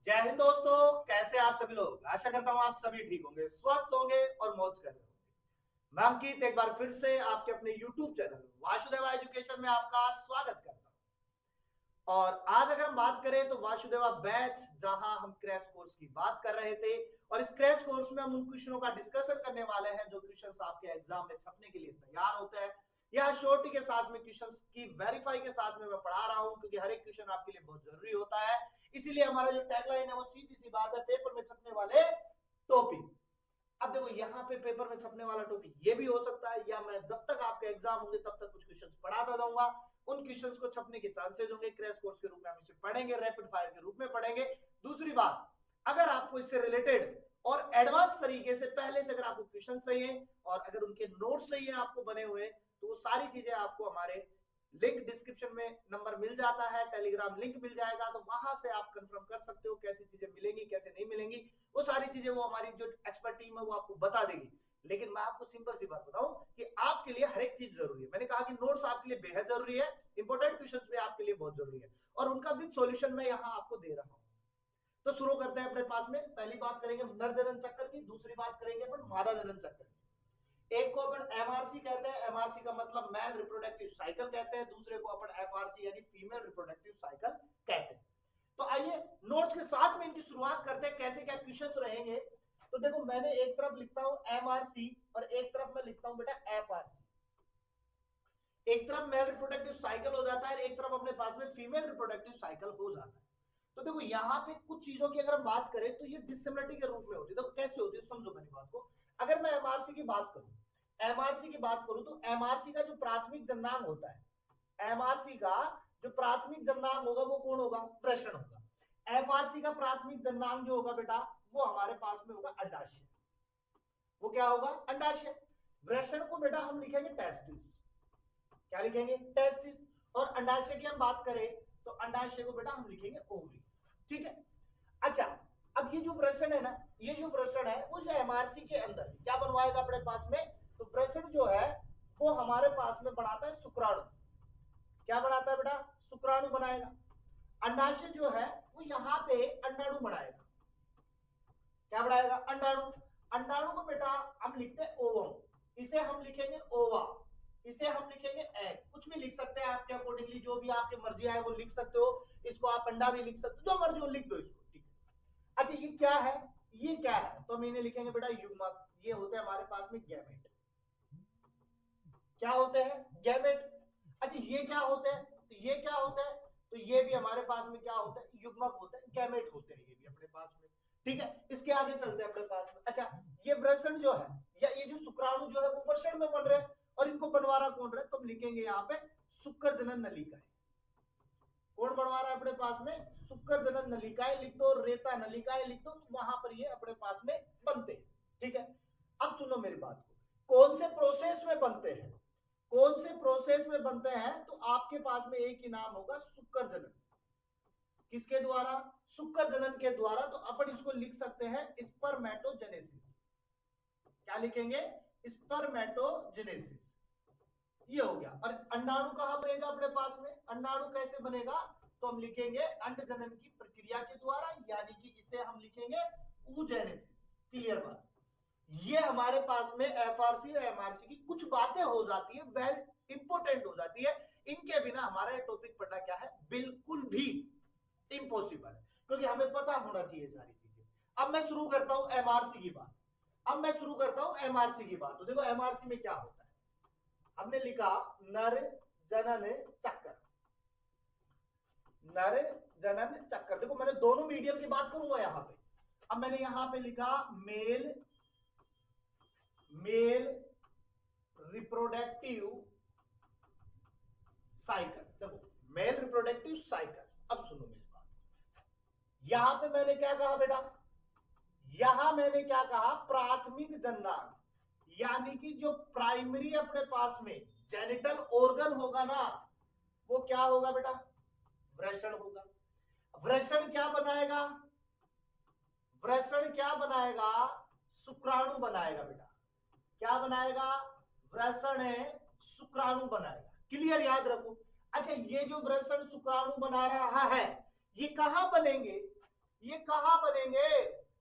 जय हिंद दोस्तों, कैसे आप सभी लोग। आशा करता हूं आप सभी ठीक होंगे, स्वस्थ होंगे और मौज कर रहे होंगे। मैं अंकित एक बार फिर से आपके अपने YouTube चैनल वासुदेवा एजुकेशन में आपका स्वागत करता हूं। और आज अगर हम बात करें तो वासुदेवा बैच, जहां हम क्रैश कोर्स की बात कर रहे थे और इस क्रैश कोर्स में हम उन क्वेश्चनों का डिस्कशन करने वाले हैं जो क्वेश्चंस आपके एग्जाम में छपने के लिए तैयार होते हैं। या श्योरिटी के साथ में क्वेश्चंस की वेरीफाई के साथ में मैं पढ़ा रहा हूं, क्योंकि हर एक क्वेश्चन आपके लिए बहुत जरूरी होता है। इसीलिए हमारा जो टैगलाइन है वो सीधी सी बात है, पेपर में छपने वाले टॉपिक। अब देखो यहाँ पे पेपर में छपने वाला टॉपिक ये भी हो सकता है, या मैं जब तक आपके एग्जाम होंगे तब तक कुछ क्वेश्चंस पढ़ाता रहूंगा। उन क्वेश्चंस को छपने के चांसेस होंगे। क्रैश कोर्स के रूप में हम इसे पढ़ेंगे, रैपिड फायर के रूप में पढ़ेंगे। दूसरी बात, अगर आपको इससे रिलेटेड और एडवांस तरीके से पहले से अगर आपको क्वेश्चन चाहिए और अगर उनके नोट्स चाहिए आपको बने हुए, तो वो सारी चीजें आपको हमारे लिंक डिस्क्रिप्शन में नंबर मिल जाता है, टेलीग्राम लिंक मिल जाएगा, तो वहां से आप कंफर्म कर सकते हो कैसी चीजें मिलेंगी कैसे नहीं मिलेंगी। वो सारी चीजें वो हमारी जो एक्सपर्ट टीम है वो आपको बता देगी। लेकिन मैं आपको सिंपल सी बात बताऊं कि आपके लिए हर एक चीज जरूरी है। मैंने कहा कि नोट्स आपके लिए बेहद जरूरी है, इंपॉर्टेंट क्वेश्चंस भी आपके लिए बहुत जरूरी है, और उनका विद सॉल्यूशन मैं यहाँ आपको दे रहा हूँ। तो शुरू करते हैं अपने पास में। पहली बात करेंगे नर जनन चक्कर की, दूसरी बात करेंगे अपन मादा जनन चक्कर की। एक को अपन एमआरसी कहते हैं, एमआरसी का मतलब मेल रिप्रोडक्टिव साइकिल कहते हैं। दूसरे को अपन एफआरसी यानी फीमेल रिप्रोडक्टिव साइकिल कहते हैं। तो आइए नोट्स के साथ में इनकी शुरुआत करते हैं, कैसे क्या क्वेश्चंस रहेंगे। तो देखो, मैंने एक तरफ लिखता हूं एमआरसी और एक तरफ मैं लिखता हूं बेटा एफआरसी। एक तरफ मेल रिप्रोडक्टिव साइकिल हो जाता है, एक तरफ अपने पास में फीमेल रिप्रोडक्टिव साइकिल हो जाता है। तो देखो यहाँ पे कुछ चीजों की अगर हम बात करें तो ये डिसिमिलरिटी के रूप में होती है। देखो कैसे होती है, समझो मेरी बात को। अगर मैं एमआरसी की बात करूं, एमआरसी की बात करूं तो एमआरसी का जो प्राथमिक जन्नांग होता है, एमआरसी का जो प्राथमिक जन्नांग होगा वो कौन होगा? वृषण होगा। एफआरसी का प्राथमिक जन्नांग जो होगा बेटा वो हमारे पास में होगा अंडाशय। वो क्या होगा? अंडाशय। वृषण को बेटा हम लिखेंगे टेस्टिस। क्या लिखेंगे? टेस्टिस। और अंडाशय की हम बात करें तो अंडाशय को बेटा हम लिखेंगे ओवरी। ठीक है। अच्छा, अब ये जो वृषण है ना, ये जो वृषण है वो एमआरसी के अंदर क्या बनवाएगा अपने पास में? तो वृषण जो है वो हमारे पास में बनाता है शुक्राणु। क्या बनाता है बेटा? शुक्राणु बनाएगा। अंडाशय जो है वो यहाँ पे अंडाणु बनाएगा। क्या बनाएगा? अंडाणु। अंडाणु को बेटा हम लिखते हैं ओवम, इसे हम लिखेंगे ओवा, इसे हम लिखेंगे एग। कुछ भी लिख सकते हैं आपके अकॉर्डिंगली, जो भी आपकी मर्जी आए वो लिख सकते हो। इसको आप अंडा भी लिख सकते हो, जो मर्जी हो लिख दो इसको। ठीक है। अच्छा, ये क्या है? ये क्या है? तो हम इन्हें लिखेंगे बेटा युग्मक। ये होते हैं हमारे पास में गैमेट। क्या होते हैं? गैमेट। अच्छा, ये क्या होते हैं? तो ये क्या होते हैं? तो ये भी हमारे पास में क्या होता है? युग्मक होते हैं, गैमेट होते हैं ये भी अपने पास में। ठीक है, इसके आगे चलते हैं अपने पास में। अच्छा, ये वृषण जो है या ये जो शुक्राणु जो है वो वृषण में बन रहे हैं, और इनको बनवा रहा कौन रहा है? तो हम लिखेंगे यहाँ पे शुक्र जनन नलिकाएं। कौन बनवा रहा है अपने पास में? शुक्र जनन नलिकाएं लिख दो, रेता नलिकाएं लिख दो, तो वहां पर ये अपने पास में बनते हैं। ठीक है। अब सुनो मेरी बात को, कौन से प्रोसेस में बनते हैं? कौन से प्रोसेस में बनते हैं? तो आपके पास में एक ही नाम होगा, शुक्र जनन। किसके द्वारा? शुक्र जनन के द्वारा। तो अपन इसको लिख सकते हैं स्पर्मेटोजेनेसिस। क्या लिखेंगे? स्पर्मेटोजेनेसिस। ये हो गया। और अंडाणु कहां बनेगा अपने पास में? अंडाणु कैसे बनेगा? तो हम लिखेंगे अंड जनन की प्रक्रिया के द्वारा, यानी कि इसे हम लिखेंगे oogenesis। क्लियर बात? ये हमारे पास में एफआरसी और एमआरसी की कुछ बातें हो जाती है, वेल इंपॉर्टेंट हो जाती है। इनके बिना हमारा टॉपिक पढ़ना क्या है? बिल्कुल भी इम्पॉसिबल है, क्योंकि हमें पता होना चाहिए सारी चीजें। अब मैं शुरू करता हूं एमआरसी की बात। अब मैं शुरू करता हूं एमआरसी की बात। तो देखो एमआरसी में क्या होता है, हमने लिखा नर जनन चक्कर। नर जनन चक्कर। देखो मैंने दोनों मीडियम की बात करूंगा यहां पे। अब मैंने यहां पे लिखा मेल रिप्रोडक्टिव साइकिल। देखो मेल रिप्रोडक्टिव साइकिल। अब सुनो मेरी बात, यहां पे मैंने क्या कहा बेटा? यहां मैंने क्या कहा? प्राथमिक जन्नांग, यानी कि जो प्राइमरी अपने पास में जेनिटल ऑर्गन होगा ना, वो क्या होगा बेटा? वृषण होगा। वृषण क्या बनाएगा? वृषण क्या बनाएगा? शुक्राणु बनाएगा बेटा। क्या बनाएगा? वृषण शुक्राणु बनाएगा। क्लियर? याद रखो। अच्छा, ये जो वृषण शुक्राणु बना रहा है, ये कहां बनेंगे? ये कहां बनेंगे?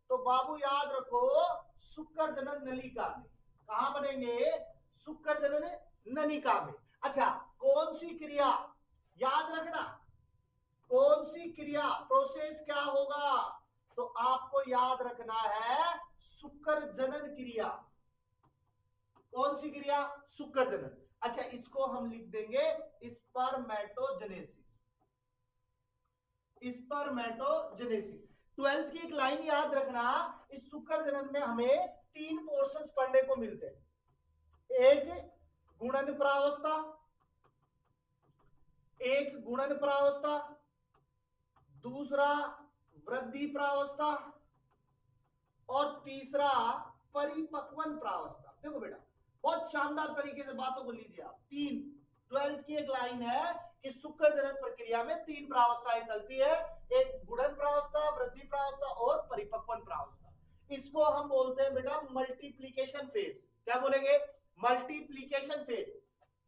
तो बाबू याद रखो, शुक्र जनन नलिका में। कहां बनेंगे? शुक्र जनन नलिका में। अच्छा, कौन सी क्रिया याद रखना, कौन सी क्रिया, प्रोसेस क्या होगा? तो आपको याद रखना है शुक्र जनन क्रिया। कौन सी क्रिया? शुक्र जनन। अच्छा, इसको हम लिख देंगे स्पर्मेटोजेनेसिस। स्पर्मेटोजेनेसिस। 12th की एक लाइन याद रखना, इस शुक्र जनन में हमें 3 पोर्शंस पढ़ने को मिलते हैं। एक गुणन प्रावस्था, एक गुणन प्रावस्था, दूसरा वृद्धि प्रावस्था और तीसरा परिपक्वन प्रावस्था। देखो बेटा, बहुत शानदार तरीके से बातों को लीजिए आप। 12th की एक लाइन है कि शुक्र जनन प्रक्रिया में 3 प्रावस्थाएं चलती है, एक गुणन प्रावस्था, वृद्धि प्रावस्था और परिपक्वन प्रावस्था। इसको हम बोलते हैं बेटा मल्टीप्लीकेशन फेज। क्या बोलेंगे? Multiplication phase.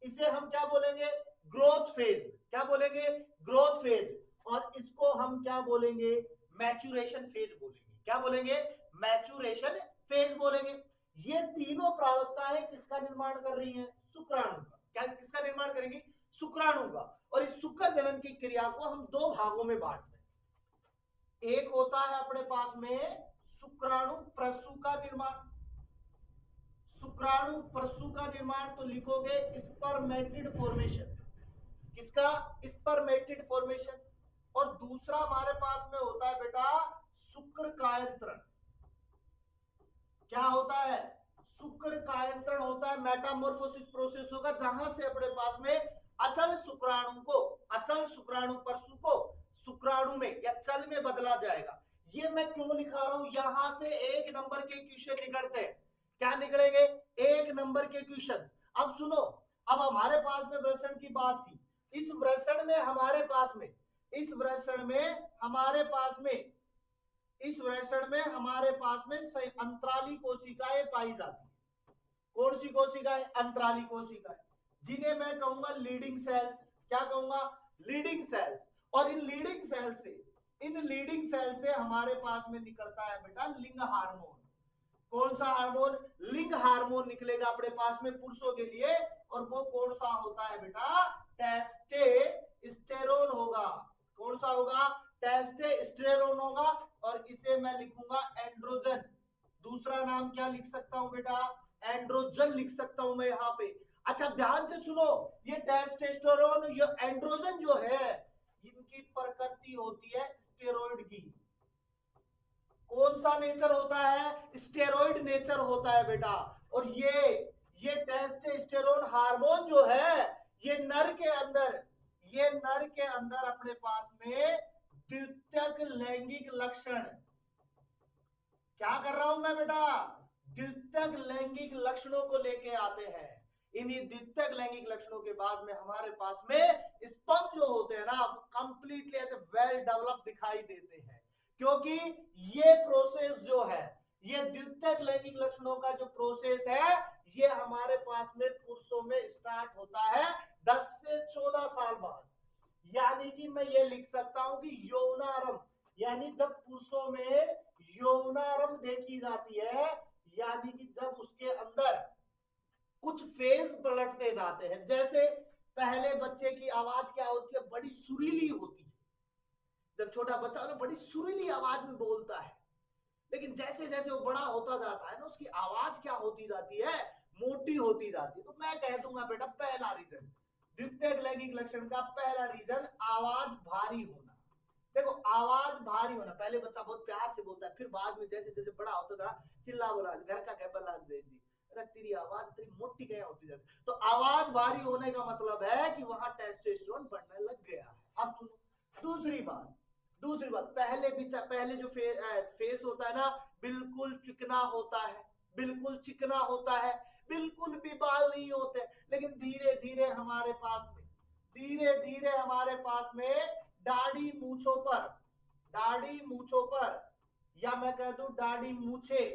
इसे हम क्या बोलेंगे? Growth phase. क्या बोलेंगे? Growth phase. और इसको हम क्या बोलेंगे? मैचुरेशन फेज बोलेंगे। क्या बोलेंगे? मैचुरेशन फेज बोलेंगे। ये तीनों प्रावस्थाएं किसका निर्माण कर रही हैं? शुक्राणु का। क्या किसका निर्माण करेंगी? शुक्राणु का। और इस शुक्र जनन की क्रिया को हम 2 भागों में बांटते हैं। एक होता है अपने पास में शुक्राणु प्रसू का निर्माण। शुक्राणु प्रसू का निर्माण तो लिखोगे स्पर्मेटिड फॉर्मेशन। किसका? Spermatid formation. और दूसरा हमारे पास में होता है बेटा शुक्र कायंत्रण। क्या होता है? शुक्र कायंत्रण होता है, मेटामॉर्फोसिस प्रोसेस होगा, जहां से अपने पास में अचल शुक्राणु को, अचल शुक्राणु परसू को शुक्राणु में या चल में बदला जाएगा। ये मैं क्यों लिखा रहा हूं? यहां से 1 नंबर के क्वेश्चन निकलते हैं। क्या निकलेंगे? 1 नंबर के क्वेश्चन। अब सुनो, अब हमारे पास में वृषण की बात थी। इस वृषण में हमारे पास में, इस वृषण में हमारे पास में, इस वृषण में हमारे पास में अंतराली कोशिकाएं पाई जाती है। कौन सी कोशिकाएं? अंतराली कोशिकाएं, जिन्हें मैं कहूंगा लीडिंग सेल्स। क्या कहूंगा? Leading sales. और इन लीडिंग सेल से, इन लीडिंग सेल से हमारे पास में निकलता है बेटा लिंग हार्मोन। कौन सा हार्मोन? लिंग हार्मोन निकलेगा अपने पास में पुरुषों के लिए। और वो कौन सा होता है बेटा? टेस्टेस्टेरोन होगा। कौन सा होगा? टेस्टेस्टेरोन होगा। और इसे मैं लिखूंगा एंड्रोजन। दूसरा नाम क्या लिख सकता हूं बेटा? एंड्रोजन लिख सकता हूं मैं यहां पे। अच्छा, ध्यान से सुनो, ये टेस्टेस्टेरोन, ये एंड्रोजन जो है, इनकी प्रकृति होती है स्टेरॉइड की। कौन सा नेचर होता है? स्टेरॉइड नेचर होता है बेटा। और ये टेस्टेस्टेरोन हार्मोन जो है, ये नर के अंदर, ये नर के अंदर अपने पास में द्वितीयक लैंगिक लक्षण, क्या कर रहा हूं मैं बेटा? द्वितीयक लैंगिक लक्षणों को लेके आते हैं। इन्हीं द्वितीयक लैंगिक लक्षणों के बाद में हमारे पास में स्तंभ जो होते हैं ना, कंप्लीटली ऐसे वेल डेवलप दिखाई देते हैं। क्योंकि ये प्रोसेस जो है, ये द्वितीयक लैंगिक लक्षणों का जो प्रोसेस है, ये हमारे पास में पुरुषों में स्टार्ट होता है 10 से 14 साल बाद। यानी कि मैं ये लिख सकता हूं कि यौनारंभ, यानी जब पुरुषों में यौनारंभ देखी जाती है, यानी कि जब उसके अंदर कुछ फेज पलटते जाते हैं। जैसे पहले बच्चे की आवाज क्या होती है? बड़ी सुरीली होती है। जब छोटा बच्चा ना बड़ी सुरीली आवाज में बोलता है, लेकिन जैसे जैसे वो बड़ा होता जाता है ना, उसकी आवाज क्या होती जाती है? मोटी होती जाती है। तो मैं कह दूंगा बेटा पहला रीजन, द्वितीयक लैंगिक लक्षण का पहला रीजन आवाज भारी होना। देखो, आवाज भारी होना, पहले बच्चा बहुत प्यार से बोलता है, फिर बाद में जैसे जैसे बड़ा होता था, चिल्ला बोला, घर का कहला दे दी, अरे तेरी आवाज इतनी मोटी क्या होती जाती। तो आवाज भारी होने का मतलब है कि वहां टेस्टोस्टेरोन बढ़ने लग गया है। अब सुनो दूसरी बात, दूसरी बात, पहले जो फेस होता है ना, बिल्कुल चिकना होता है, बिल्कुल चिकना होता है, बिल्कुल भी बाल नहीं होते। लेकिन धीरे धीरे हमारे पास में, धीरे धीरे हमारे पास में दाढ़ी मूछों पर, दाढ़ी मूछों पर, या मैं कह दूं दाढ़ी मूछे,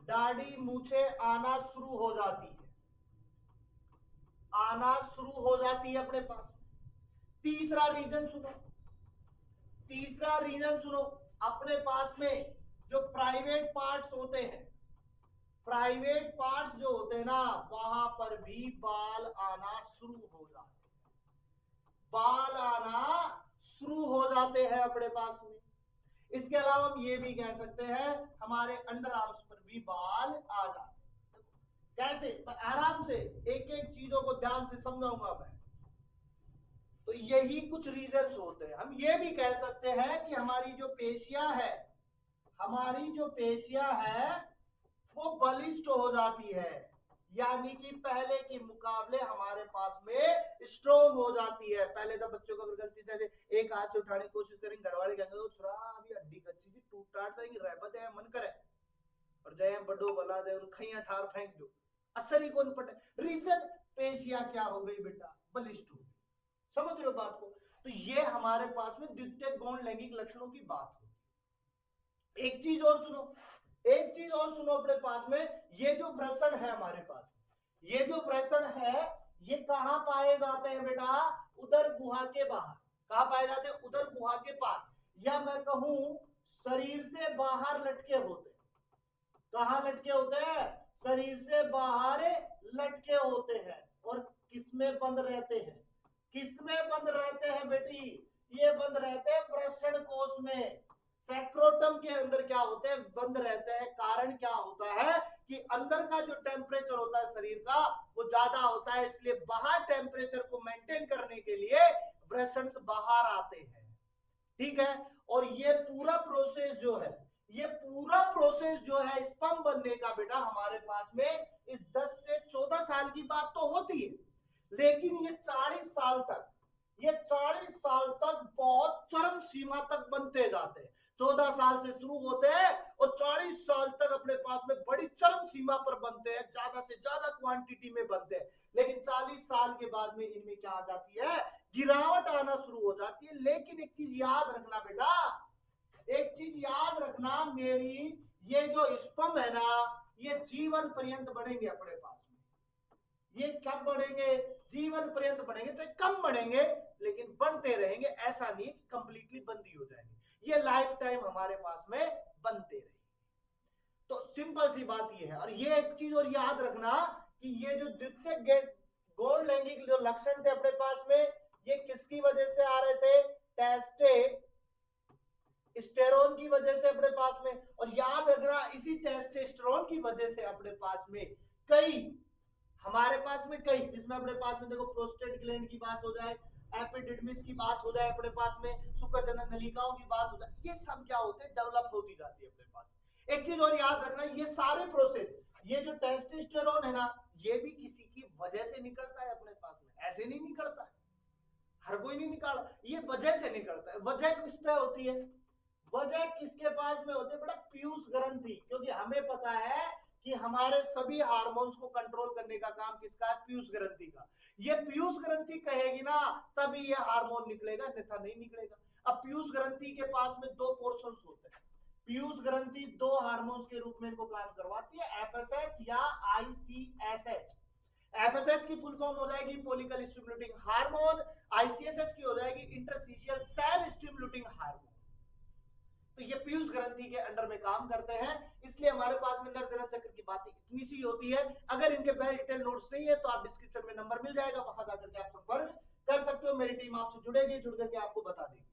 दाढ़ी मूछे आना शुरू हो जाती है, आना शुरू हो जाती है अपने पास। तीसरा रीजन सुनो, तीसरा रीजन सुनो, अपने पास में जो प्राइवेट पार्ट्स होते हैं, प्राइवेट पार्ट्स जो होते हैं ना, वहां पर भी बाल आना शुरू हो जाते हैं, बाल आना शुरू हो जाते हैं अपने पास में। इसके अलावा हम ये भी कह सकते हैं हमारे अंडर आर्म्स पर भी बाल आ जाते हैं। कैसे? आराम से एक एक चीजों को ध्यान से समझाऊंगा मैं। तो यही कुछ रीजंस होते हैं। हम ये भी कह सकते हैं कि हमारी जो पेशियां है, हमारी जो पेशियां है वो बलिष्ठ हो जाती है, यानी कि पहले के मुकाबले हमारे पास में स्ट्रोंग हो जाती है। पहले जब बच्चों को अगर गलती से एक हाथ से उठाने की कोशिश करेंगे, घर वाले कहेंगे छुरा अभी हड्डी कच्ची थी टूट टाट जाएगी, रहबत है मन करे और जय बड़ो भला दे उन खैया ठार फेंक दो, असर ही कौन पटे। रीजन पेशिया क्या हो गई बेटा, बलिष्ठ हो गई। समझ रहे हो बात को? तो ये हमारे पास में द्वितीयक गौण लैंगिक लक्षणों की बात होती है। एक चीज और सुनो, एक चीज और सुनो, अपने पास में ये जो वृषण है हमारे पास, ये जो वृषण है ये कहां पाए जाते हैं बेटा? उदर गुहा के बाहर। कहां पाए जाते हैं? उदर गुहा के पार, या मैं कहूं शरीर से बाहर लटके होते हैं। कहां लटके होते हैं? शरीर से बाहर लटके होते हैं। और किसमें बंद रहते हैं? किसमें बंद रहते हैं बेटी? ये बंद रहते हैं वृषण कोश में, सैक्रोटम के अंदर क्या होते हैं? बंद रहते हैं। कारण क्या होता है कि अंदर का जो टेम्परेचर होता है शरीर का वो ज्यादा होता है, इसलिए बाहर टेम्परेचर को मेंटेन करने के लिए वृषण बाहर आते हैं। ठीक है? और ये पूरा प्रोसेस जो है, ये पूरा प्रोसेस जो है स्पर्म बनने का बेटा हमारे पास में इस 10 से 14 साल की बात तो होती है, लेकिन ये 40 साल तक, ये 40 साल तक बहुत चरम सीमा तक बनते जाते हैं। 14 साल से शुरू होते हैं और 40 साल तक अपने पास में बड़ी चरम सीमा पर बनते हैं, ज्यादा से ज्यादा क्वांटिटी में बनते हैं। लेकिन 40 साल के बाद में इनमें क्या आ जाती है? गिरावट आना शुरू हो जाती है। लेकिन एक चीज याद रखना बेटा, एक चीज याद रखना मेरी, ये जो स्पर्म है ना ये जीवन पर्यंत बढ़ेंगे अपने पास में। ये कब बढ़ेंगे? जीवन पर्यंत बढ़ेंगे, चाहे कम बढ़ेंगे लेकिन बढ़ते रहेंगे। ऐसा नहीं है कि कंप्लीटली बंदी हो जाएंगे, ये लाइफ टाइम हमारे पास में बनते रहेंगे। तो सिंपल सी बात ये है। और ये एक चीज और याद रखना कि ये जो द्वितीयक गौण लैंगिक जो लक्षण थे अपने पास में, ये किसकी वजह से आ रहे थे? टेस्टेस्टेरोन की वजह से अपने पास में। और याद रखना इसी टेस्टेस्टेरोन की वजह से अपने पास में कई, हमारे पास में कई, जिसमें अपने पास में देखो प्रोस्टेट ग्लैंड की बात हो जाए, एपिडिडमिस की बात हो जाए, अपने पास में शुक्रजनन नलिकाओं की बात हो जाए, ये सब क्या होते हैं? डेवलप होती जाती है अपने पास। एक चीज और याद रखना, ये सारे प्रोसेस, ये जो टेस्टोस्टेरोन है ना ये भी किसी की वजह से निकलता है अपने पास में, ऐसे नहीं निकलता है, हर कोई नहीं निकाला, ये वजह से निकलता है। वजह किस पे होती है? वजह किसके पास में होती है बेटा? पीयूष ग्रंथि। क्योंकि हमें पता है कि हमारे सभी हार्मोन्स को कंट्रोल करने का काम किसका है? पीयूष ग्रंथि का। ये पीयूष ग्रंथि कहेगी ना तभी ये हार्मोन निकलेगा, अन्यथा नहीं निकलेगा। अब पीयूष ग्रंथि के पास में दो पोर्शंस होते हैं। पीयूष ग्रंथि दो हार्मोन्स के रूप में इनको काम करवाती है, एफएसएच या आईसीएसएच। एफएसएच की फुल फॉर्म हो जाएगी फॉलिकल स्टिमुलेटिंग हार्मोन, आईसीएसएच की हो जाएगी इंटरस्टिशियल सेल स्टिमुलेटिंग हार्मोन। तो ये पीयूष ग्रंथि के अंडर में काम करते हैं, इसलिए हमारे पास में नर जनन चक्र की बातें इतनी सी होती है। अगर इनके वेल डिटेल नोट्स चाहिए तो आप डिस्क्रिप्शन में नंबर मिल जाएगा, वहां जाकर के आप संपर्क कर सकते हो। मेरी टीम आपसे जुड़ेगी, जुड़ करके आपको बता देगी।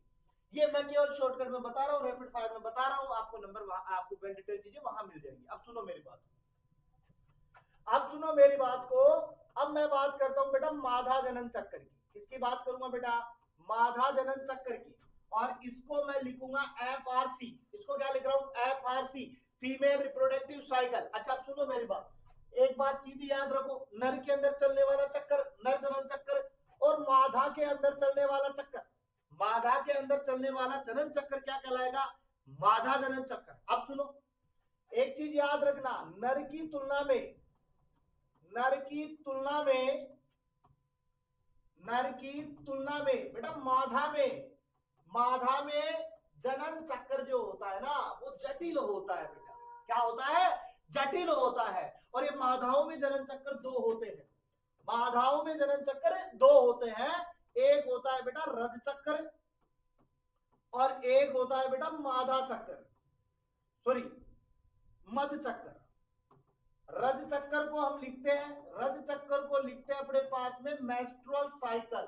ये मैं केवल शॉर्टकट में बता रहा हूँ, रैपिड फायर में बता रहा हूँ, आपको नंबर वहां, आपको वेल डिटेल चीजें वहां मिल जाएंगी। अब सुनो मेरी बात, अब सुनो मेरी बात को। अब मैं बात करता हूं बेटा मादा जनन चक्र की। किसकी बात करूंगा बेटा? मादा जनन चक्र की। और इसको मैं लिखूंगा एफआरसी। इसको क्या लिख रहा हूं? FRC, female reproductive cycle. अच्छा अब सुनो मेरी बात, एक बात सीधी याद रखो, नर के अंदर चलने वाला चक्कर नर जनन चक्र, और मादा के अंदर चलने वाला चक्कर, मादा के अंदर चलने वाला जनन चक्र क्या कहलाएगा? मादा जनन चक्र। अब सुनो एक चीज याद रखना, नर की तुलना में, नर की तुलना में, नर की तुलना में बेटा मादा में, मादा में जनन चक्र जो होता है ना वो जटिल होता है बेटा। क्या होता है? जटिल होता है। और ये मादाओं में जनन चक्र दो होते हैं, मादाओं में जनन चक्र दो होते हैं। एक होता है बेटा रज चक्र, और एक होता है बेटा मादा चक्कर, सॉरी मध चक्कर। रज चक्कर को हम लिखते हैं, रज चक्कर को लिखते हैं अपने पास में मेंस्ट्रुअल साइकिल।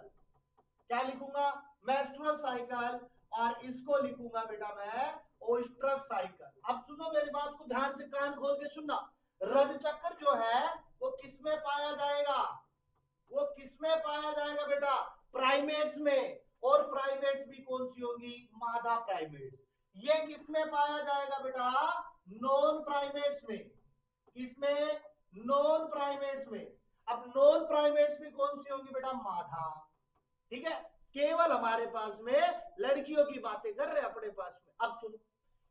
क्या लिखूंगा? Menstrual cycle. और इसको लिखूंगा बेटा मैं ओस्ट्रस साइकिल। अब सुनो मेरी बात को ध्यान से, कान खोल के सुनना। रज चक्कर जो है वो किसमें पाया जाएगा? वो किसमें पाया जाएगा बेटा? प्राइमेट्स में। और प्राइमेट्स भी कौन सी होगी? मादा प्राइमेट्स। ये किसमें पाया जाएगा बेटा? नॉन प्राइमेट्स में। किसमें? नॉन प्राइमेट्स में। अब नॉन प्राइमेट्स भी कौन सी होंगी बेटा? मादा। ठीक है, केवल हमारे पास में लड़कियों की बातें कर रहे हैं अपने पास में। अब सुनो,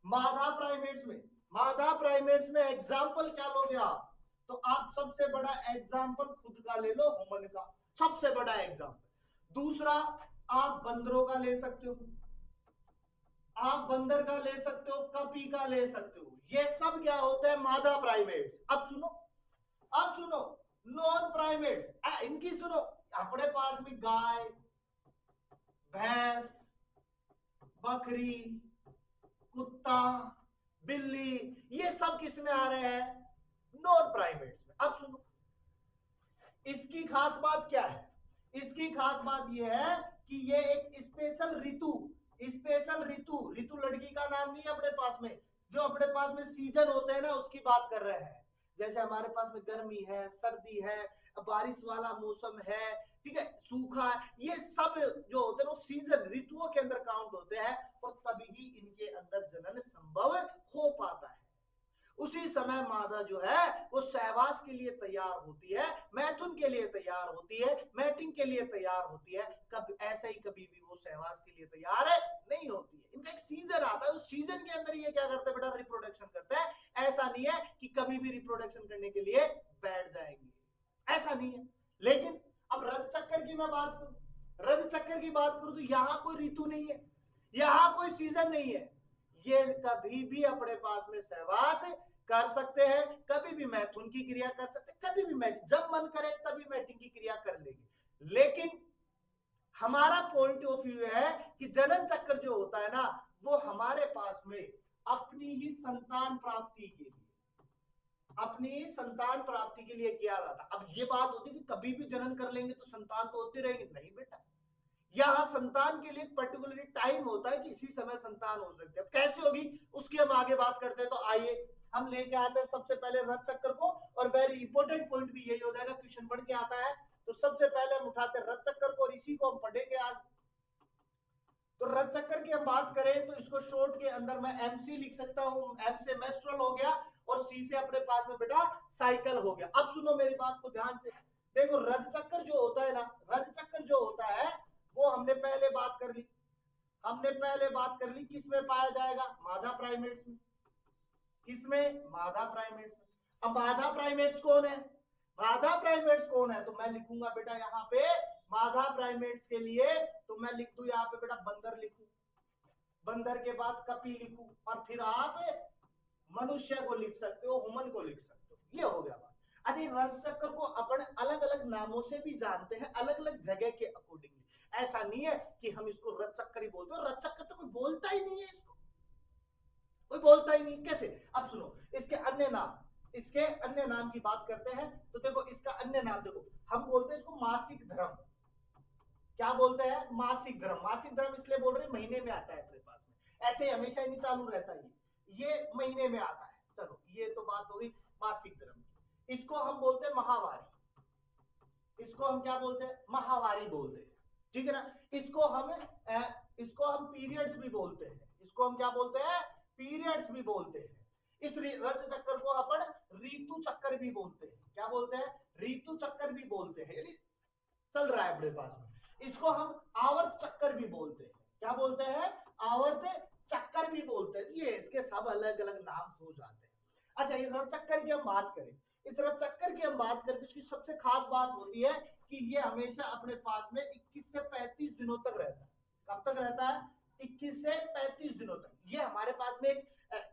मादा प्राइमेट्स में, मादा प्राइमेट्स में एग्जाम्पल क्या लोगे आप? तो आप सबसे बड़ा एग्जाम्पल खुद का ले लो, ह्यूमन का सबसे बड़ा एग्जाम्पल। दूसरा आप बंदरों का ले सकते हो, आप बंदर का ले सकते हो, कपी का ले सकते हो। ये सब क्या होता है? मादा प्राइमेट्स। अब सुनो, अब सुनो नॉन प्राइमेट्स, इनकी सुनो। अपने पास में गाय, भैंस, बकरी, कुत्ता, बिल्ली, ये सब किस में आ रहे हैं? नॉन प्राइमेट्स में। अब सुनो, इसकी खास बात क्या है? इसकी खास बात यह है कि ये एक स्पेशल ऋतु, स्पेशल ऋतु, ऋतु लड़की का नाम नहीं है अपने पास में, जो अपने पास में सीजन होते हैं ना उसकी बात कर रहे हैं। जैसे हमारे पास में गर्मी है, सर्दी है, बारिश वाला मौसम है, ठीक है, सूखा, ये सब जो होते हैं वो सीजन, ऋतुओं के अंदर काउंट होते हैं। और तभी ही इनके अंदर जनन संभव हो पाता है। उसी समय मादा जो है वो सहवास के लिए तैयार होती है, मैथुन के लिए तैयार होती है, मैटिंग के लिए तैयार होती है। कब ऐसा ही कभी भी वो सहवास के लिए तैयार है नहीं होती है। इनका एक सीजन आता है, उस सीजन के अंदर ये क्या करते हैं बेटा? रिप्रोडक्शन करते हैं। ऐसा नहीं है कि कभी भी रिप्रोडक्शन करने के लिए बैठ जाएंगे, ऐसा नहीं है। लेकिन अब रज चक्कर की मैं बात करूं, रज चक्कर की बात करूं तो यहां कोई ऋतु नहीं है, यहां कोई सीजन नहीं है। ये कभी भी अपने पास में सहवास कर सकते हैं, कभी भी मैथुन की क्रिया कर सकते हैं, कभी भी जब मन करे तभी मैटिंग की क्रिया कर लेंगे। लेकिन हमारा पॉइंट ऑफ व्यू है कि जनन चक्र जो होता है ना वो हमारे पास में अपनी ही संतान प्राप्ति के लिए, अपनी संतान प्राप्ति के लिए किया जाता। अब ये बात होती है कि कभी भी जनन कर लेंगे तो संतान तो होती रहेगी, नहीं बेटा। यहाँ संतान के लिए पर्टिकुलरली टाइम होता है कि इसी समय संतान हो सकती है। कैसे होगी उसकी हम आगे बात करते हैं। तो आइए हम लेके आते हैं सबसे पहले रज चक्र को, और वेरी इंपॉर्टेंट पॉइंट भी यही हो जाएगा, क्वेश्चन बढ़ के आता है। तो सबसे पहले हम उठाते हैं रज चक्र को और इसी को हम पढ़ेंगे आज। तो रज चक्र की हम बात करें तो इसको शॉर्ट के अंदर मैं एमसी लिख सकता हूं। एम से मेंस्ट्रुअल हो गया और सी से अपने पास में बेटा साइकिल हो गया। अब सुनो मेरी बात को ध्यान से, देखो रज चक्र जो होता है ना, रज चक्र जो होता है वो हमने पहले बात कर ली, हमने पहले बात कर ली किसमें पाया जाएगा? मादा प्राइमेट्स में। किसमें? मादा प्राइमेट्स में। अब मादा प्राइमेट्स कौन है? मादा प्राइमेट्स कौन है? तो मैं लिखूंगा बेटा यहाँ पे मादा प्राइमेट्स के लिए, तो मैं लिख दूं यहाँ पे बेटा बंदर लिखूं, बंदर के बाद कपी लिखूं, और फिर आप मनुष्य को लिख सकते हो, ह्यूमन को लिख सकते हो। ये हो गया बात। अच्छा, रज चक्र को अपन अलग अलग नामों से भी जानते हैं, अलग अलग जगह के अकॉर्डिंगली। ऐसा नहीं है कि हम इसको रज चक्कर ही बोलते हैं। रज चक्कर तो कोई बोलता ही नहीं है, इसको कोई बोलता ही नहीं। कैसे? अब सुनो, इसके अन्य नाम, इसके अन्य नाम की बात करते हैं। तो देखो इसका अन्य नाम देखो, हम बोलते हैं इसको मासिक धर्म। क्या बोलते हैं? मासिक धर्म। मासिक धर्म इसलिए बोल रहे हैं महीने में आता है अपने पास में, ऐसे हमेशा ही नहीं चालू रहता है, ये महीने में आता है। चलो ये तो बात हो गई मासिक धर्म की। इसको हम बोलते हैं महावारी, इसको हम क्या बोलते हैं? महावारी बोलते हैं, ठीक है ना। इसको हम पीरियड्स भी बोलते हैं, इसको हम क्या बोलते हैं? पीरियड्स भी बोलते हैं। इस रज चक्र को अपन ऋतु चक्र भी बोलते हैं। क्या बोलते हैं? ऋतु चक्र भी बोलते हैं, यानी चल रहा है अपने पास में। इसको हम आवर्त चक्कर भी बोलते हैं। क्या बोलते हैं? आवर्त चक्कर भी बोलते हैं। ये इसके सब अलग अलग नाम हो जाते हैं। अच्छा, ये रज चक्कर की हम बात करें, इस रज चक्कर की हम बात करें, इसकी सबसे खास बात होती है कि ये हमेशा अपने पास में 21 से 35 दिनों तक रहता है। कब तक रहता है? 21 से 35 दिनों तक। ये हमारे पास में एक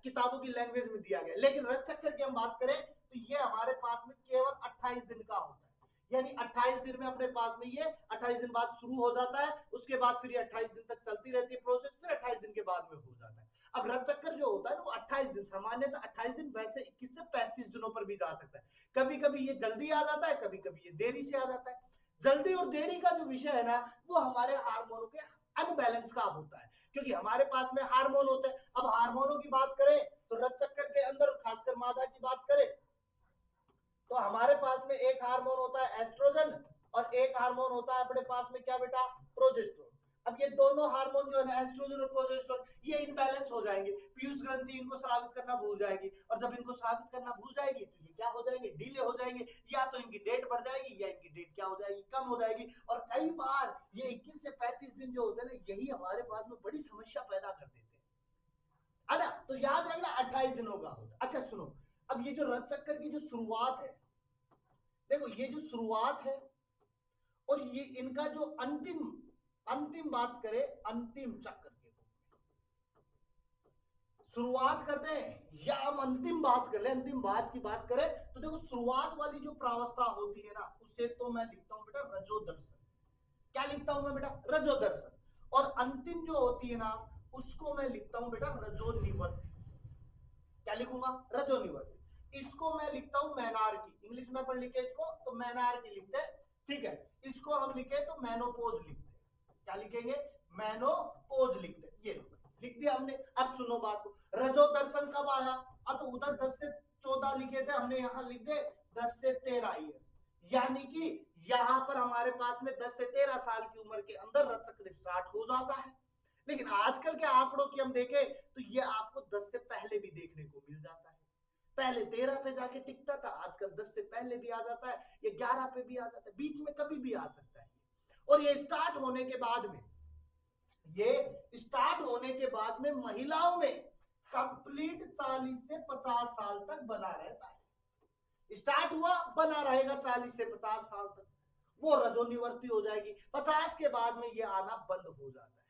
किताबों की लैंग्वेज में दिया गया। लेकिन रज चक्कर की हम बात करें तो ये हमारे पास में केवल 28 दिन का होता है। यानी 28 दिन में अपने पास में ये 28 दिन बाद शुरू हो जाता है, उसके बाद फिर ये 28 दिन तक चलती रहती है प्रोसेस, फिर 28 दिन के बाद में हो जाता है। अब रथ चक्कर जो होता है वो 28 दिन, सामान्यतः 28 दिन, वैसे 21 से 35 दिनों पर भी जा सकता है। कभी कभी ये जल्दी आ जाता है, कभी कभी ये देरी से आ जाता है। जल्दी और देरी का जो विषय है ना, वो हमारे हार्मोनों के अनबैलेंस का होता है, क्योंकि हमारे पास में हार्मोन होते हैं। अब हार्मोनों की बात करें तो रथ चक्कर के अंदर, खासकर मादा की बात करें तो हमारे पास में एक हार्मोन होता है एस्ट्रोजन और एक हार्मोन होता है अपने पास में क्या बेटा, प्रोजेस्टेरोन। अब ये दोनों हार्मोन जो है ना, एस्ट्रोजन और प्रोजेस्टेरोन, ये इनबैलेंस हो जाएंगे, पीयूष ग्रंथि इनको स्रावित करना भूल जाएगी, और जब इनको स्रावित करना भूल जाएगी तो ये क्या हो जाएंगे, डिले हो जाएंगे, या तो इनकी डेट बढ़ जाएगी या इनकी डेट क्या हो जाएगी, कम हो जाएगी। और कई बार ये 21 से 35 दिन जो होते हैं ना, यही हमारे पास में बड़ी समस्या पैदा कर देते हैं, है ना। तो याद रखना 28 दिनों का होता है। अच्छा सुनो, अब ये जो रथ चक्कर की जो शुरुआत है, देखो ये जो शुरुआत है और ये इनका जो अंतिम अंतिम बात करें, अंतिम चक्र के शुरुआत करते हैं या हम अंतिम बात कर ले, अंतिम बात की बात करें तो देखो शुरुआत वाली जो प्रावस्था होती है ना, उसे तो मैं लिखता हूं बेटा रजोदर्शन। क्या लिखता हूं मैं बेटा, रजोदर्शन। और अंतिम जो होती है ना, उसको मैं लिखता हूं बेटा रजोनिवर्ती। क्या लिखूंगा, रजोनिवर्ती। इसको मैं लिखता हूं मैनार्की, इंग्लिश में अपन लिखे इसको तो मैनार्की लिखते हैं, ठीक है। इसको हम लिखे तो मेनोपोज लिखते हैं। क्या लिखेंगे, मेनोपोज लिखते हैं, ये लिख दिया हमने। अब सुनो बात को, रजोदर्शन कब आया, तो उधर 10 से 14 लिखे थे, हमने यहां लिख दे 10 से 13 ईयर, यानी कि यहां पर हमारे पास में 10 से 13 साल की उम्र के अंदर रथ चक्र स्टार्ट हो जाता है। लेकिन आजकल के आंकड़ों की हम देखें तो ये आपको 10 से पहले भी देखने को मिल जाता है। पहले 13 पे जाके टिकता था, आजकल 10 से पहले भी आ जाता है, ये 11 पे भी आ जाता है, बीच में कभी भी आ सकता है। और ये स्टार्ट होने के बाद में, ये स्टार्ट होने के बाद में महिलाओं में कंप्लीट 40 से 50 साल तक बना रहता है। स्टार्ट हुआ, बना रहेगा 40 से 50 साल तक, वो रजोनिवर्ती हो जाएगी। 50 के बाद में ये आना बंद हो जाता है,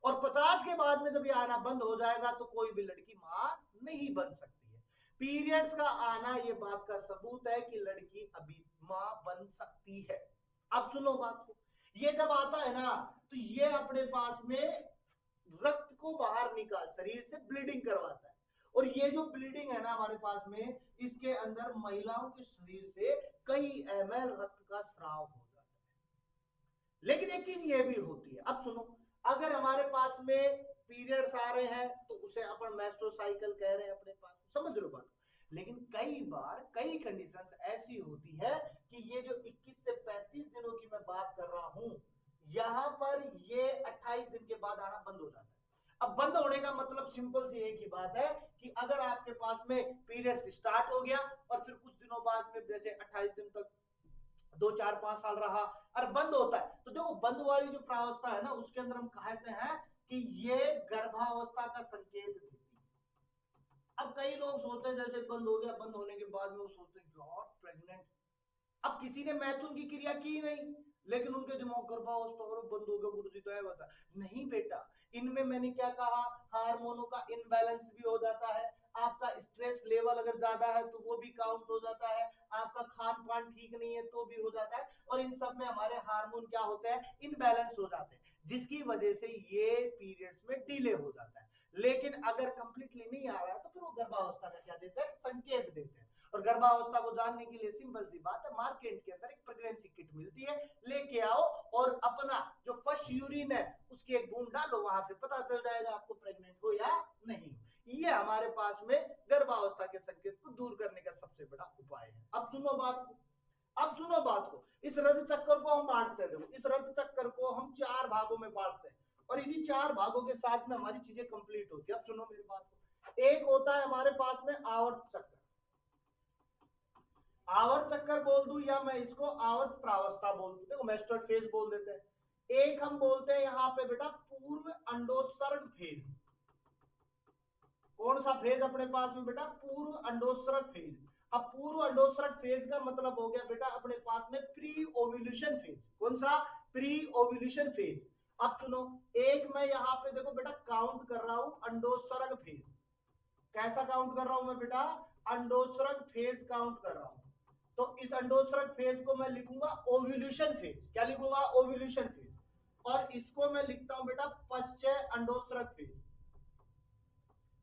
और 50 के बाद में जब ये आना बंद हो जाएगा तो कोई भी लड़की मां नहीं बन सकती है। पीरियड्स का आना ये बात का सबूत है कि लड़की अभी मां बन सकती है। अब सुनो बात को, ये जब आता है ना तो ये अपने पास में रक्त को बाहर निकाल, शरीर से ब्लीडिंग करवाता है, और ये जो ब्लीडिंग है ना हमारे पास में, इसके अंदर महिलाओं के शरीर से कई ml रक्त का स्राव हो जाता है। लेकिन एक चीज ये भी होती है, अब सुनो, अगर हमारे पास में पीरियड्स आ रहे हैं तो उसे अपन मेस्ट्रोसाइकिल कह रहे हैं अपने पास, समझ लो बात। लेकिन कई बार कई कंडीशंस ऐसी होती है कि ये जो 21 से 35 दिनों की मैं बात कर रहा हूं, यहां पर ये 28 दिन के बाद आना बंद हो जाता है। अब बंद होने का मतलब सिंपल सी एक ही बात है कि अगर आपके पास में पीरियड्स स्टार्ट हो गया और फिर कुछ दिनों बाद में जैसे 28 दिन तक 2 4 5 साल रहा और बंद होता है, तो देखो बंद वाली जो प्रावस्था है ना, उसके अंदर हम कहते हैं कि ये गर्भावस्था का संकेत देती है। अब कई लोग सोचते हैं जैसे बंद हो गया, बंद होने के बाद में वो सोचते हैं यार प्रेग्नेंट, अब किसी ने मैथुन की क्रिया की नहीं, लेकिन उनके दिमाग गर्भावस्था और बंद हो गया, गुरुजी तो है बता। नहीं बेटा, इनमें मैंने क्या कहा, हार्मोनों का इनबैलेंस भी हो जाता है, आपका स्ट्रेस लेवल अगर ज्यादा है तो वो भी काउंट हो जाता है, आपका खान पान ठीक नहीं है तो भी हो जाता है, और इन सब में हमारे हार्मोन क्या होते हैं, इनबैलेंस हो जाते हैं, जिसकी वजह से ये पीरियड्स में डिले हो जाता है। लेकिन अगर कंप्लीटली नहीं आ रहा है तो फिर वो गर्भावस्था का क्या देते हैं, संकेत देते हैं। और गर्भावस्था को जानने के लिए सिंपल सी बात है, मार्केट के अंदर एक प्रेगनेंसी किट मिलती है, लेके आओ और अपना जो फर्स्ट यूरिन है उसकी एक बूंद डालो, वहां से पता चल जाएगा आपको प्रेग्नेंट हो या नहीं। ये हमारे पास में गर्भावस्था के संकेत को दूर करने का सबसे बड़ा उपाय है। अब सुनो बात को, अब सुनो बात को, इस रथ चक्कर को हम बांटते हैं, देखो इस रथ चक्कर को हम 4 भागों में बांटते हैं, और इन्हीं 4 भागों के साथ में हमारी चीजें कंप्लीट होती है। अब सुनो मेरी बात को, एक होता है हमारे पास में आवर्त चक्कर, आवर्त चक्कर बोल दूं या मैं इसको आवर्त प्रावस्था बोल दूं, देखो मेस्टर्ड फेज बोल देते हैं। एक हम बोलते हैं यहां पे बेटा पूर्व अंडोत्सर्ग फेज। कौन सा फेज अपने पास में बेटा, पूर्व अंडोत्सर्ग फेज। अब पूर्व अंडोत्सर्ग फेज का मतलब हो गया बेटा अपने पास में प्री ओव्यूलेशन फेज। कौन सा, प्री ओव्यूलेशन फेज। अब सुनो, एक मैं यहां पे देखो बेटा काउंट कर रहा हूं अंडोत्सर्ग फेज। कैसा काउंट कर रहा हूं मैं बेटा, अंडोत्सर्ग फेज काउंट कर रहा हूं। तो इस अंडोत्सर्ग फेज को मैं लिखूंगा ओव्यूलेशन फेज। क्या लिखूंगा? Ovulation phase. और इसको मैं लिखता हूं बेटा पश्चय अंडोत्सर्ग फेज।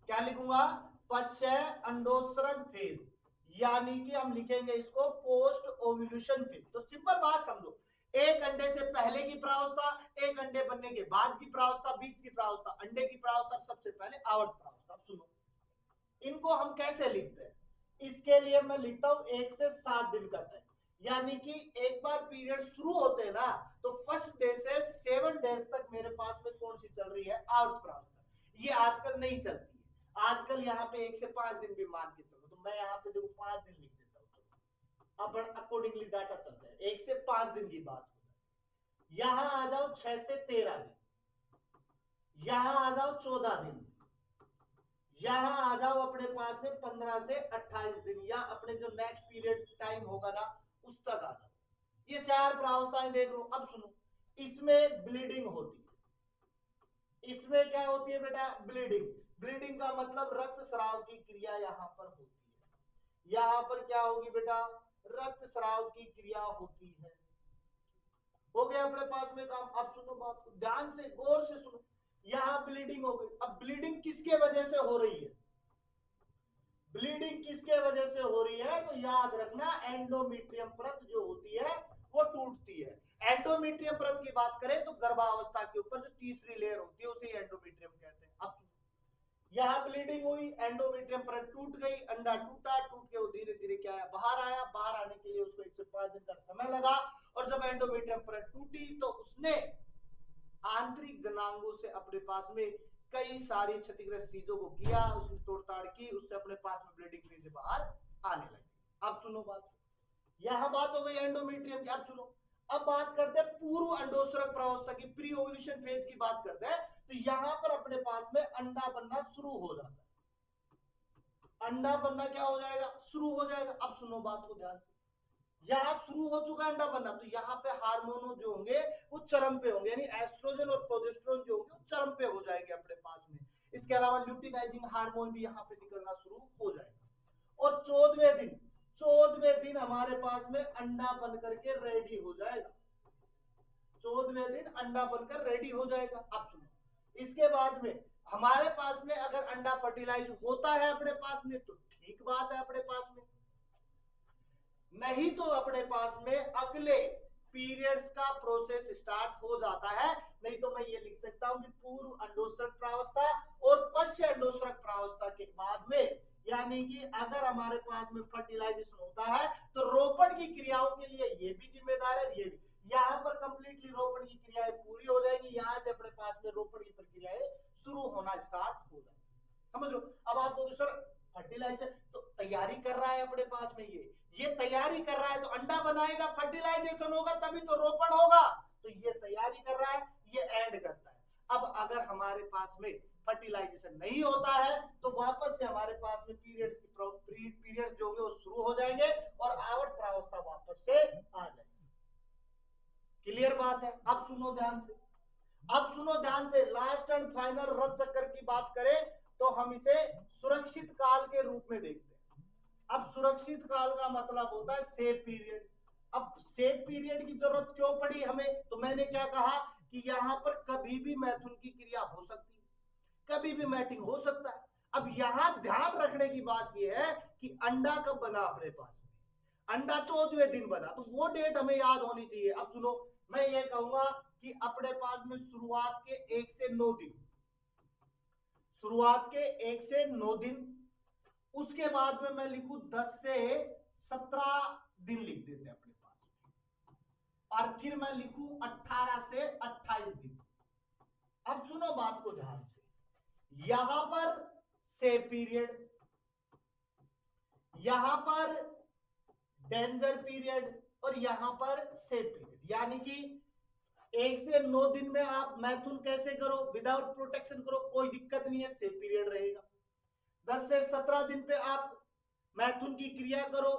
क्या लिखूंगा? पश्चय अंडोत्सर्ग फेज, यानी कि हम लिखेंगे इसको पोस्ट ओव्यूलेशन फेज। तो सिंपल बात समझो, एक अंडे से पहले की प्रावस्था, एक अंडे बनने के बाद की प्रावस्था, बीच की प्रावस्था, अंडे की प्रावस्था, सबसे पहले आवर्त प्रावस्था। सुनो, इनको हम कैसे लिखते हैं? इसके लिए मैं लिखता हूं 1 से 7 दिन का टाइम, यानी कि एक बार पीरियड शुरू होते हैं ना, तो फर्स्ट डे से 7 डेज तक मेरे पास में कौन सी चल रही है? आवर्त प्रावस्था। ये आजकल नहीं चलती है, आजकल यहाँ पे 1 से 5 दिन भी मान के चलो, तो मैं यहाँ पे देखो 5 दिन लिख देता हूँ। अब अकॉर्डिंगली डाटा चलता है, 1 से 5 दिन की बात हो जाए। यहां आ जाओ 6 से 13 दिन, यहां आ जाओ 14 दिन, यहां आ जाओ अपने पास में 15 से 28 दिन, या अपने जो नेक्स्ट पीरियड टाइम होगा ना उस तक आ जाओ। ये 4 प्रावस्थाएं देख लो। अब सुनो, इसमें ब्लीडिंग होती है। इसमें क्या होती है बेटा? ब्लीडिंग। ब्लीडिंग का मतलब रक्त स्राव की क्रिया यहां पर होती है। यहां पर क्या होगी बेटा? रक्त स्राव की क्रिया होती है। हो गया अपने पास में काम। अब सुनो बात को ध्यान से, गौर से सुनो। यहां ब्लीडिंग हो गई। अब ब्लीडिंग किसके वजह से हो रही है? ब्लीडिंग किसके वजह से हो रही है? तो याद रखना, एंडोमेट्रियम परत जो होती है वो टूटती है। एंडोमेट्रियम परत की बात करें तो गर्भावस्था के ऊपर जो तीसरी लेयर होती है उसे एंडोमेट्रियम कहते हैं। अब यहां ब्लीडिंग हुई, एंडोमेट्रियम परत टूट गई, अंडा टूटा, टूट के वो धीरे धीरे क्या है? बाहर आया। बाहर आने के लिए उसको 1 से 5 दिन का समय लगा, और जब एंडोमेट्रियम परत टूटी तो उसने आंतरिक जनांगों से अपने पास में कई सारी क्षतिग्रस्त चीजों को किया, उसने तोड़ताड़ की, उससे अपने पास में ब्लीडिंग चीजें बाहर आने लगी। अब सुनो बात, यहां बात हो गई एंडोमेट्रियम की। अब सुनो, अब बात करते हैं पूर्व अंडोत्सर्ग प्रावस्था की, प्री ओव्यूलेशन फेज की बात करते हैं। तो यहां पर अपने पास में अंडा बनना शुरू हो जाता है। अंडा बनना क्या हो जाएगा? शुरू हो जाएगा। अब सुनो बात को ध्यान से, यहां शुरू हो चुका अंडा बनना, तो यहाँ पे हार्मोन जो होंगे वो चरम पे होंगे, यानी एस्ट्रोजन और प्रोजेस्टेरोन जो होंगे वो चरम पे हो जाएंगे अपने पास में। इसके अलावा ल्यूटिनाइजिंग हार्मोन भी यहाँ पे निकलना शुरू हो जाएगा। और 14वें दिन हमारे पास में अंडा बन करके रेडी हो जाएगा। 14वें दिन अंडा बनकर रेडी हो जाएगा। अब सुनो, इसके बाद में हमारे पास में अगर अंडा फर्टिलाइज होता है अपने पास में तो ठीक बात है अपने पास में, नहीं तो अपने पास में अगले पीरियड्स का प्रोसेस स्टार्ट हो जाता है। नहीं तो मैं ये लिख सकता हूं कि पूर्व अंडोत्सर्ग प्रावस्था और पश्च अंडोत्सर्ग प्रावस्था के बाद में, यानी कि अगर हमारे पास में फर्टिलाइजेशन होता है तो रोपण की क्रियाओं के लिए ये भी जिम्मेदार है, ये भी। यहाँ पर कंप्लीटली रोपण की क्रियाएं पूरी हो जाएगी, यहाँ से अपने पास में रोपण की प्रक्रियाएं शुरू होना स्टार्ट हो जाएगी। समझ लो। अब आप बोलोगे सर फर्टिलाइजर तो तैयारी कर रहा है अपने पास में, ये तैयारी कर रहा है तो अंडा बनाएगा, फर्टिलाइजेशन होगा तभी तो रोपण होगा। तो ये तैयारी कर रहा है, ये ऐड करता है। अब अगर हमारे पास में फर्टिलाइजेशन नहीं होता है तो वापस से हमारे पास में पीरियड्स जो होंगे वो शुरू हो जाएंगे और आवर्त प्रावस्था वापस से आ जाएगी। क्लियर बात है? अब सुनो ध्यान से, अब सुनो ध्यान से, लास्ट एंड फाइनल रथ चक्कर की बात करें तो हम इसे सुरक्षित काल के रूप में देखते हैं। अब सुरक्षित काल का मतलब होता है सेफ पीरियड। अब सेफ पीरियड की जरूरत क्यों पड़ी हमें? तो मैंने क्या कहा कि यहां पर कभी भी मैथुन की क्रिया हो सकती है, कभी भी मैटिंग हो सकता है। अब यहां ध्यान रखने की बात यह है कि अंडा कब बना अपने पास में? अंडा 14वें दिन बना, तो वो डेट हमें याद होनी चाहिए। अब सुनो, मैं ये कहूंगा कि अपने पास में शुरुआत के 1 से 9 दिन, शुरुआत के 1 से 9 दिन, उसके बाद में मैं लिखूं 10 से 17 दिन लिख देते हैं अपने पास, और फिर मैं लिखूं 18 से 28 दिन। अब सुनो बात को ध्यान से, यहां पर से पीरियड, यहां पर डेंजर पीरियड, और यहां पर सेफ पीरियड, यानी कि 1 से 9 दिन में आप मैथुन कैसे करो? विदाउट प्रोटेक्शन करो, कोई दिक्कत नहीं है, सेफ पीरियड रहेगा। 10 से 17 दिन पे आप मैथुन की क्रिया करो,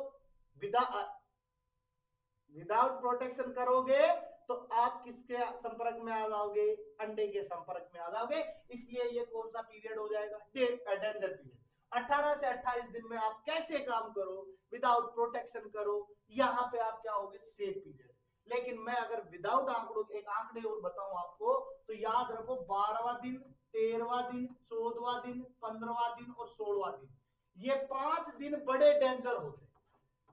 विदाउट प्रोटेक्शन करोगे तो आप किसके संपर्क में आ जाओगे? अंडे के संपर्क में आ जाओगे। इसलिए ये कौन सा पीरियड हो जाएगा? Danger period. 18 से 28 दिन में आप कैसे काम करो? विदाउट प्रोटेक्शन करो, यहाँ पे आप क्या होगे, सेव पीरियड। लेकिन मैं अगर विदाउट आंकड़ों एक आंकड़े और बताऊं आपको, तो याद रखो 12वां दिन, 13वां दिन, 14वां दिन, 15वां दिन और 16वां दिन, ये 5 दिन बड़े डेंजर होते हैं।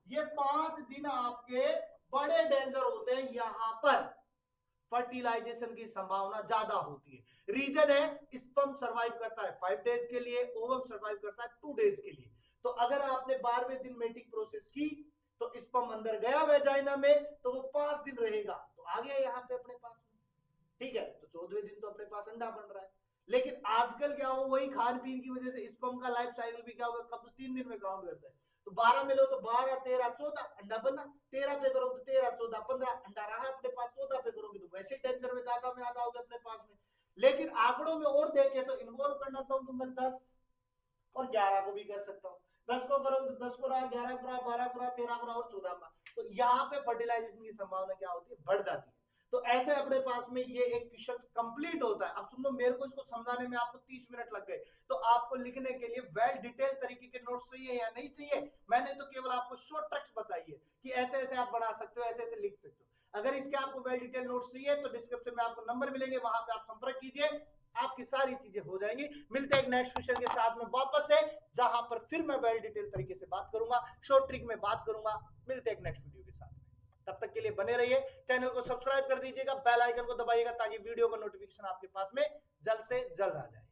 ये 5 दिन आपके बड़े डेंजर होते हैं, यहां पर फर्टिलाइजेशन की संभावना ज्यादा होती है। रीजन है, स्पर्म सर्वाइव करता है 5 डेज के लिए, ओवम सर्वाइव करता है 2 डेज के लिए। तो अगर आपने 12वें दिन मेटिंग प्रोसेस की तो स्पर्म अंदर गया वेजाइना में, तो वो 5 दिन रहेगा, तो आ गया यहाँ पे अपने पास में, ठीक है। तो 14वें दिन तो अपने पास अंडा बन रहा है। लेकिन आजकल क्या हो, वही खान पीन की वजह से स्पर्म का लाइफ साइकिल भी क्या होगा, कब तो 3 दिन में काउंट करता है। तो 12 में लो तो 12, 13, 14 अंडा बना, 13 पे करोगे तो 13, 14, 15 अंडा रहा अपने पास, 14 पे करोगे तो वैसे टेंशन में ज्यादा में आ जाओगे अपने पास में। लेकिन आंकड़ों में और देखे तो इन्वॉल्व करना चाहूँ तो मैं 10 और 11 को भी कर सकता हूँ। 10 को करोगे तो 10 को रहा, 11 को रहा, 12 को रहा, 13 को रहा और 14 का। तो यहाँ पे फर्टिलाइजेशन की संभावना क्या होती है, बढ़ जाती है। तो ऐसे अपने पास में ये एक क्वेश्चन कंप्लीट होता है। अब सुन लो, मेरे को इसको समझाने में आपको 30 मिनट लग गए, तो आपको लिखने के लिए वेल डिटेल तरीके के नोट्स चाहिए या नहीं चाहिए? मैंने तो केवल आपको शॉर्ट ट्रिक्स बताई है कि ऐसे ऐसे आप बना सकते हो, ऐसे ऐसे लिख सकते हो। अगर इसके आपको वेल डिटेल नोट्स चाहिए तो डिस्क्रिप्शन में आपको नंबर मिलेंगे, वहां पे आप संपर्क कीजिए, आपकी सारी चीजें हो जाएंगी। मिलते हैं एक नेक्स्ट क्वेश्चन के साथ में वापस से, जहां पर फिर मैं वेल डिटेल तरीके से बात करूंगा, शॉर्ट ट्रिक में बात करूंगा। मिलते हैं एक नेक्स्ट वीडियो के साथ में, तब तक के लिए बने रहिए, चैनल को सब्सक्राइब कर दीजिएगा, बेल आइकन को दबाइएगा ताकि वीडियो का नोटिफिकेशन आपके पास में जल्द से जल्द आ जाए।